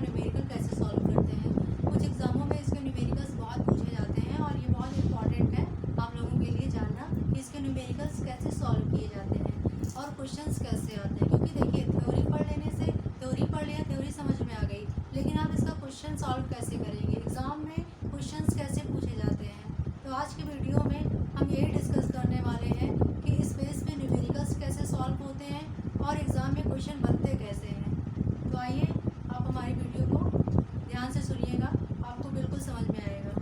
Numerical कैसे solve करते हैं। कुछ एग्जामों में इसके न्यूमेरिकल्स बहुत पूछे जाते हैं और ये बहुत इंपॉर्टेंट है आप लोगों के लिए जानना कि इसके न्यूमेरिकल्स कैसे सॉल्व किए जाते हैं और क्वेश्चंस कैसे आते हैं। क्योंकि देखिए थ्योरी पढ़ लेने से थ्योरी पढ़ लिया, थ्योरी समझ में आ गई, लेकिन आप इसका क्वेश्चन सॉल्व कैसे करेंगे, एग्ज़ाम में क्वेश्चंस कैसे पूछे जाते हैं। तो आज की वीडियो में हम यही डिस्कस करने वाले हैं कि इस बेस पे न्यूमेरिकल्स कैसे सॉल्व होते हैं और एग्ज़ाम में क्वेश्चन बनते कैसे हैं। तो आइए आप हमारी वीडियो को ध्यान से सुनिएगा, आपको बिल्कुल समझ में आएगा।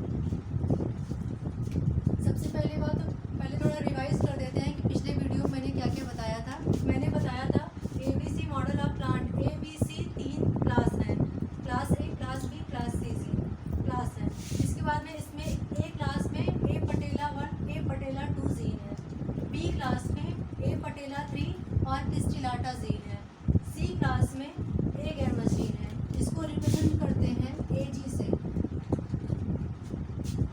सबसे पहले बात तो पहले थोड़ा रिवाइज कर देते हैं कि पिछले वीडियो में मैंने क्या क्या बताया था। मैंने बताया था ABC model of plant. ABC 3 class हैं, class A, class B, class C class है। इसके बाद में इसमें A क्लास में A petala 1, A petala 2 gene है। B क्लास में A पटेला 3 और पिस्टिलाटा जीन है। C क्लास में A गैमा जीन है, इसको रिप्रेजेंट करते हैं AG से।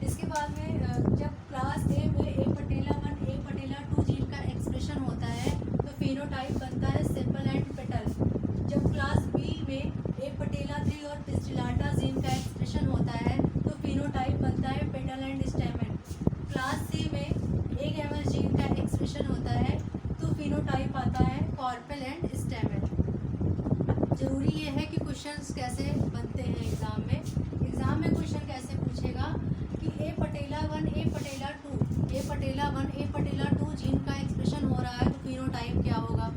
इसके बाद में जब क्लास A में A petala 1, A petala 2 gene का एक्सप्रेशन होता है तो फिनोटाइप बनता है सेपल एंड पेटल। जब क्लास B में A पटेला 3 और पिस्टिलाटा जीन का एक्सप्रेशन होता है तो फिनोटाइप बनता है पेटल एंड स्टेमन। क्लास C में A गैमा जीन का एक्सप्रेशन होता है तो फिनोटाइप आता है कॉर्पल एंड स्टेमन। ज़रूरी ये है कि क्वेश्चंस कैसे बनते हैं एग्ज़ाम में। एग्ज़ाम में क्वेश्चन कैसे पूछेगा कि A petala 1, A petala 2, A petala 1, A petala 2 gene का एक्सप्रेशन हो रहा है तो फिनोटाइप क्या होगा।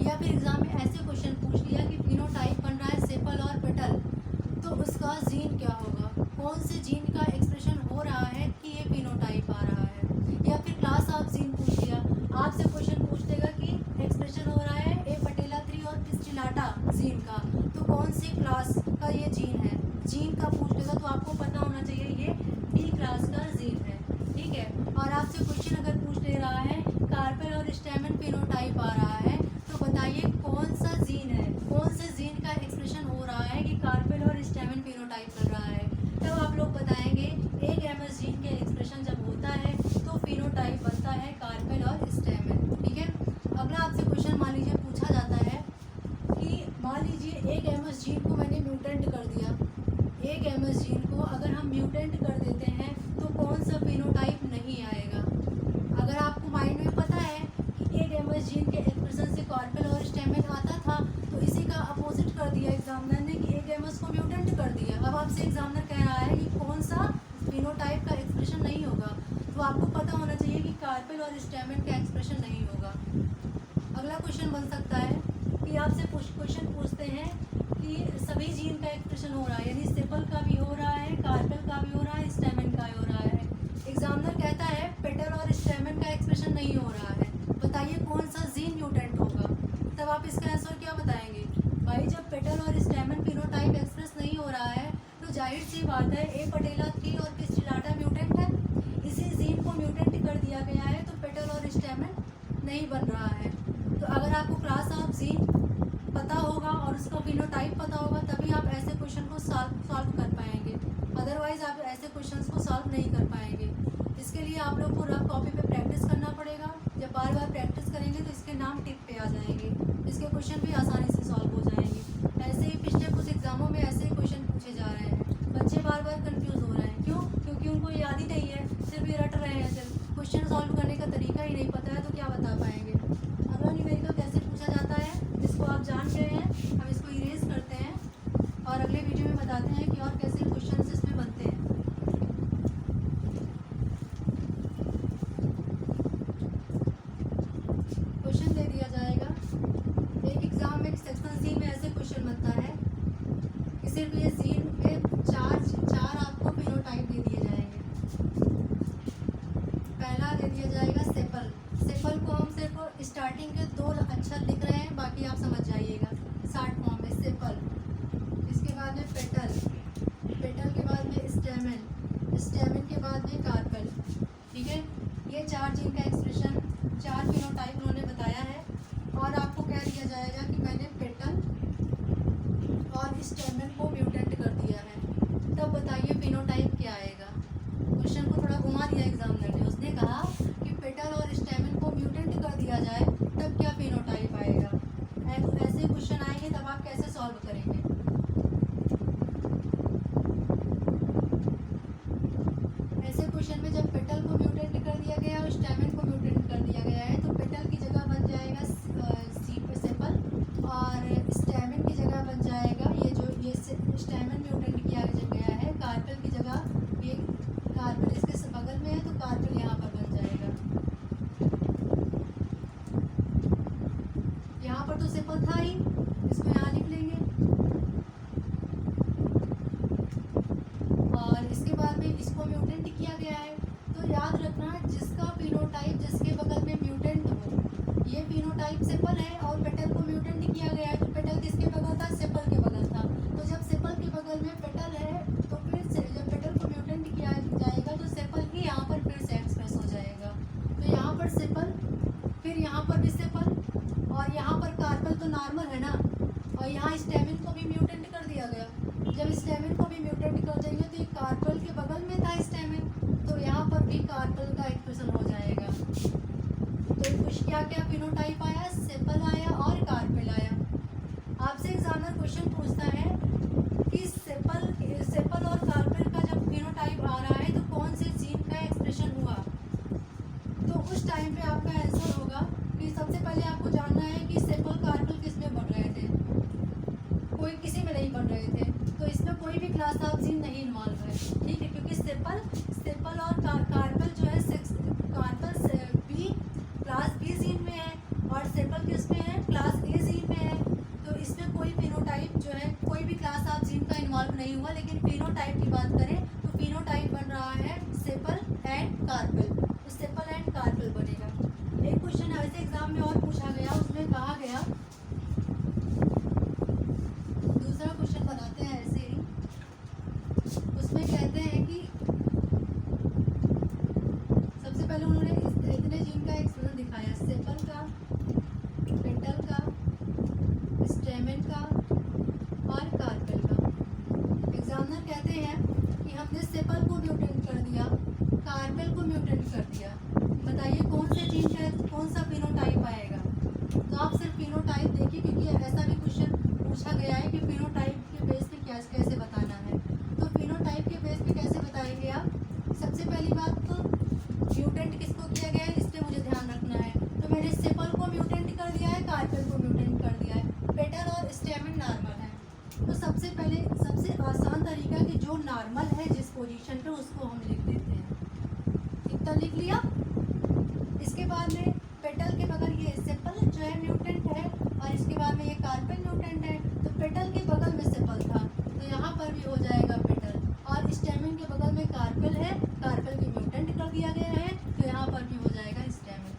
या फिर एग्ज़ाम में ऐसे क्वेश्चन पूछ लिया कि फिनोटाइप बन रहा है सेपल और पेटल, तो उसका जीन क्या होगा, कौन से जीन का एक्सप्रेशन हो रहा है कि ये फिनोटाइप आ रहा है। या फिर क्लास ऑफ जीन पूछ लिया, आपसे क्वेश्चन पूछ देगा कि एक्सप्रेशन हो रहा है A पटेला 3 और पिस्टिलाटा जीन का, तो कौन सी क्लास का ये जीन है। जीन का पूछ लेगा तो आपको पता होना चाहिए ये डी क्लास का जीन है, ठीक है। और आपसे क्वेश्चन अगर पूछ ले रहा है कार्पेल और स्टेमन फिनोटाइप आ रहा है तो बताइए कौन सा जीन है, कौन से जीन का एक्सप्रेशन हो रहा है कि कार्पेल और स्टेमन फिनोटाइप कर रहा है। तब आप लोग बताएंगे A गैमस जीन के एक्सप्रेशन जब होता है तो फिनोटाइप बनता है कार्पेल और स्टेमन, ठीक है। अगला आपसे क्वेश्चन मान लीजिए पूछा जाता है कि मान लीजिए A गैमस जीन को मैंने म्यूटेंट कर दिया। A गैमस जीन को अगर हम म्यूटेंट कर देते हैं तो कौन सा फिनोटाइप नहीं आएगा। अगर आपको माइंड में पता है कि A गैमस जीन के एक्सप्रेशन से कॉर्पल और स्टेमन आता था तो इसी का अपोजिट कर दिया एग्जामिनर ने कि A गैमस को म्यूटेंट कर दिया। अब आपसे एग्जामिनर कह रहा है कि कौन सा फिनोटाइप का एक्सप्रेशन नहीं होगा, तो आपको पता होना चाहिए कि कार्पेल और स्टेमन का एक्सप्रेशन नहीं होगा। अगला क्वेश्चन बन सकता है कि आपसे क्वेश्चन पूछते हैं कि सभी जीन का एक्सप्रेशन हो रहा है, यानी सेपल का भी हो रहा है, कार्पेल का भी हो रहा है, स्टेमन का भी हो रहा है। एग्जामिनर कहता है पेटल और स्टेमन का एक्सप्रेशन नहीं हो रहा है, बताइए कौन सा जीन म्यूटेंट होगा। तब आप इसका आंसर क्या बताएंगे। भाई जब पेटल और स्टेमन फिनोटाइप एक्सप्रेस नहीं हो रहा है तो जाहिर सी बात है A पटेला 3 और पिस्टिलाटा म्यूटेंट है, इसी जीन को म्यूटेंट कर दिया गया है तो पेटल और स्टेमन नहीं बन रहा है। तो अगर आपको क्लास ऑफ जीन पता होगा और उसका फिनोटाइप पता होगा तभी आप ऐसे क्वेश्चन को सॉल्व कर पाएंगे, अदरवाइज आप ऐसे क्वेश्चंस को सॉल्व नहीं कर पाएंगे। इसके लिए आप लोग को रफ कॉपी पे प्रैक्टिस करना पड़ेगा। जब बार बार प्रैक्टिस करेंगे तो इसके नाम टिप पे आ जाएंगे, इसके क्वेश्चन भी आसानी से सॉल्व हो जाएंगे। ऐसे ही पिछले कुछ एग्जामों में ऐसे ही क्वेश्चन पूछे जा रहे हैं, बच्चे बार बार कन्फ्यूज़ हो रहे हैं। क्यों? क्योंकि उनको याद ही नहीं है, सिर्फ ये रट रहे हैं, सिर्फ क्वेश्चन सॉल्व करने का तरीका ही नहीं पता है तो क्या बता पाएंगे। अगला न्यूमेरिकल कैसे पूछा जाता है इसको आप जान गए हैं, हम इसको इरेज करते हैं और अगले वीडियो में बताते हैं कि और कैसे क्वेश्चंस इसमें बनते हैं। क्वेश्चन दे दिया जाएगा एक एग्जाम में सेक्शन सी में ऐसे क्वेश्चन बनता है कि सिर्फ ये जीन पे चार आपको फिनोटाइप दे दिए जाएंगे। पहला दे दिया जाएगा सेपल। सेपल को हम सिर्फ स्टार्टिंग के 2 अक्षर लिख रहे हैं, बाकी आप समझ जाइएगा शॉर्ट फॉर्म में सेपल। इसके बाद में पेटल, पेटल के बाद में स्टेमन, स्टेमन के बाद में कार्पेल, ठीक है। ये 4 जीन का एक्सप्रेशन, 4 फिनोटाइप उन्होंने बताया है और आपको कह दिया जाएगा कि मैंने पेटल और स्टेमन को म्यूटेंट कर दिया है। तब बताइए फिनोटाइप क्या आएगा। क्वेश्चन को थोड़ा घुमा दिया एग्जामिनर ने, उसने कहा कि पेटल और स्टेमन को म्यूटेंट कर दिया जाए तब क्या फिनोटाइप आएगा। ऐसे क्वेश्चन आएंगे तब आप कैसे सॉल्व करेंगे। जब पेटल को म्यूटेंट कर दिया गया और स्टैमेन को म्यूटेंट कर दिया गया है, तो पेटल की जगह बन जाएगा सेपल और स्टैमेन की जगह बन जाएगा ये स्टैमेन म्यूटेंट किया गया है, कार्पेल की जगह ये कार्पेल इसके बगल में है तो कार्पेल यहाँ पर बन जाएगा। यहाँ पर तो सेपल था ही, इसको यहाँ लिख लेंगे। और इसके बाद में इसको म्यूटेंट किया गया है, तो याद रखना जिसका फिनोटाइप जिसके बगल में म्यूटेंट हो, ये फिनोटाइप सेपल है और पेटल को म्यूटेंट किया गया है, तो पेटल किसके बगल था? सेपल के बगल था। तो जब सेपल के बगल में पेटल है तो फिर से जब पेटल को म्यूटेंट किया जाएगा तो सेपल ही यहाँ पर फिर से एक्सप्रेस हो जाएगा। तो यहाँ पर सेपल, फिर यहाँ पर भी सेपल और यहाँ पर कार्पेल तो नॉर्मल है ना, और यहाँ स्टैमेन को भी म्यूटेंट कर दिया गया। जब स्टैमेन को भी म्यूटेंट कर देंगे तो ये कार्पेल के बगल में था स्टैमेन, तो यहाँ पर भी कार्पेल का एक्सप्रेशन हो जाएगा। तो कुछ क्या क्या फिनोटाइप आया? सेपल आया और कार्पेल आया। आपसे एग्जामिनर क्वेश्चन पूछता है कि सेपल और कार्पेल का जब फिनोटाइप आ रहा है तो कौन से जीन का एक्सप्रेशन हुआ, तो उस टाइम पे आपका आंसर होगा कि सबसे पहले आपको जानना है कि सेपल कार्पेल किस में बन रहे थे। कोई किसी में नहीं बन रहे थे, तो इसमें कोई भी क्लास ऑफ जीन नहीं इन्वॉल्व है, ठीक है, क्योंकि सेपल और कार्पेल जो है carpel B class B gene में है और सेपल किस में है? क्लास ए जीन में है। तो इसमें कोई फिनोटाइप जो है कोई भी क्लास ऑफ जीन का इन्वॉल्व नहीं हुआ, लेकिन फिनोटाइप की बात करें तो फिनोटाइप बन रहा है सेपल एंड कार्पेल, तो सेपल एंड कार्पेल बनेगा। एक क्वेश्चन ऐसे एग्जाम में और पूछा गया, उसमें कहा गया, दूसरा क्वेश्चन बनाते हैं ऐसे ही, उसमें कहते हैं कि सबसे पहले उन्होंने इतने जीन का एक्सप्रेशन दिखाया, सेपल का, पेटल का, स्टैमेन का और कार्पेल का। एग्जामिनर कहते हैं कि हमने सेपल को म्यूटेंट कर दिया, कार्पेल को म्यूटेंट कर दिया, बताइए कौन से जीन का कौन सा फिनोटाइप आएगा। तो आप सिर्फ फिनोटाइप देखिए, क्योंकि ऐसा भी क्वेश्चन पूछा गया है कि फिनोटाइप के बेस पे कैसे बताना है। तो फिनोटाइप के बेस पे कैसे बताएंगे आप? सबसे पहली बात तो म्यूटेंट किसको किया गया है, इस पर मुझे ध्यान रखना है। तो मैंने सेपल को म्यूटेंट कर दिया है, कार्पेल को म्यूटेंट कर दिया है, पेटल और स्टैमेन नॉर्मल है। तो सबसे पहले सबसे आसान तरीका कि जो नॉर्मल है जिस पोजीशन पे उसको हम लिख देते हैं। इतना लिख लिया। इसके बाद में पेटल के बगल ये सेपल जो है म्यूटेंट है और इसके बाद में ये कार्पेल म्यूटेंट है, तो पेटल के बगल में सेपल था तो यहाँ पर भी हो जाएगा पेटल, और स्टैमेन के बगल में कार्पेल है, कार्पेल के म्यूटेंट कर दिया गया है तो यहाँ पर भी हो जाएगा स्टैमेन।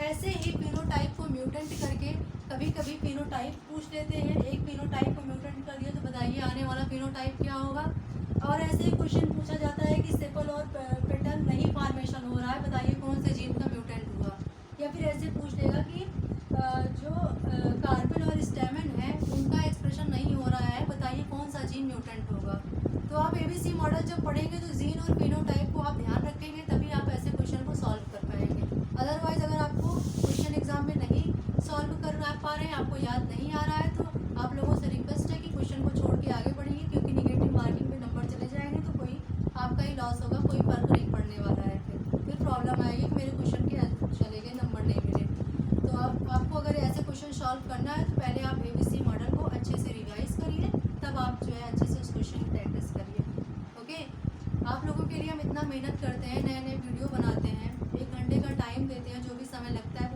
ऐसे ही फिनोटाइप को म्यूटेंट करके कभी कभी फिनोटाइप पूछ लेते हैं, एक फिनोटाइप को म्यूटेंट कर दिया तो बताइए आने वाला फिनोटाइप क्या होगा। और ऐसे ही क्वेश्चन पूछा जाता है कि सेपल और पेटल नहीं फॉर्मेशन हो रहा है, बताइए कौन से जीन का म्यूटेंट हुआ। या फिर ऐसे पूछ लेगा कि जो कार्पेल और स्टैमेन है उनका एक्सप्रेशन नहीं हो रहा है, बताइए कौन सा जीन म्यूटेंट होगा। तो आप ABC मॉडल जब पढ़ेंगे तो जीन और फिनोटाइप को आप ध्यान रखेंगे, तभी आप ऐसे क्वेश्चन को सॉल्व कर पाएंगे। अदरवाइज अगर आपको क्वेश्चन एग्जाम में नहीं सॉल्व कर पा रहे हैं, आपको याद नहीं आ रहा है, तो आप लोगों से रिक्वेस्ट है कि क्वेश्चन को छोड़ के आगे बढ़िए, क्योंकि निगेटिव मार्किंग में नंबर चले जाएंगे तो कोई आपका ही लॉस होगा, कोई फर्क नहीं पड़ने वाला है। फिर प्रॉब्लम आएगी कि मेरे क्वेश्चन के चले गए, नंबर नहीं मिले। तो आपको अगर ऐसे क्वेश्चन सॉल्व करना है तो पहले आप ABC मॉडल को अच्छे से रिवाइज करिए, तब आप जो है अच्छे से उस क्वेश्चन की प्रैक्टिस करिए। ओके, आप लोगों के लिए हम इतना मेहनत करते हैं, नए नए वीडियो बनाते हैं, 1 घंटे का टाइम देते हैं, जो भी समय लगता है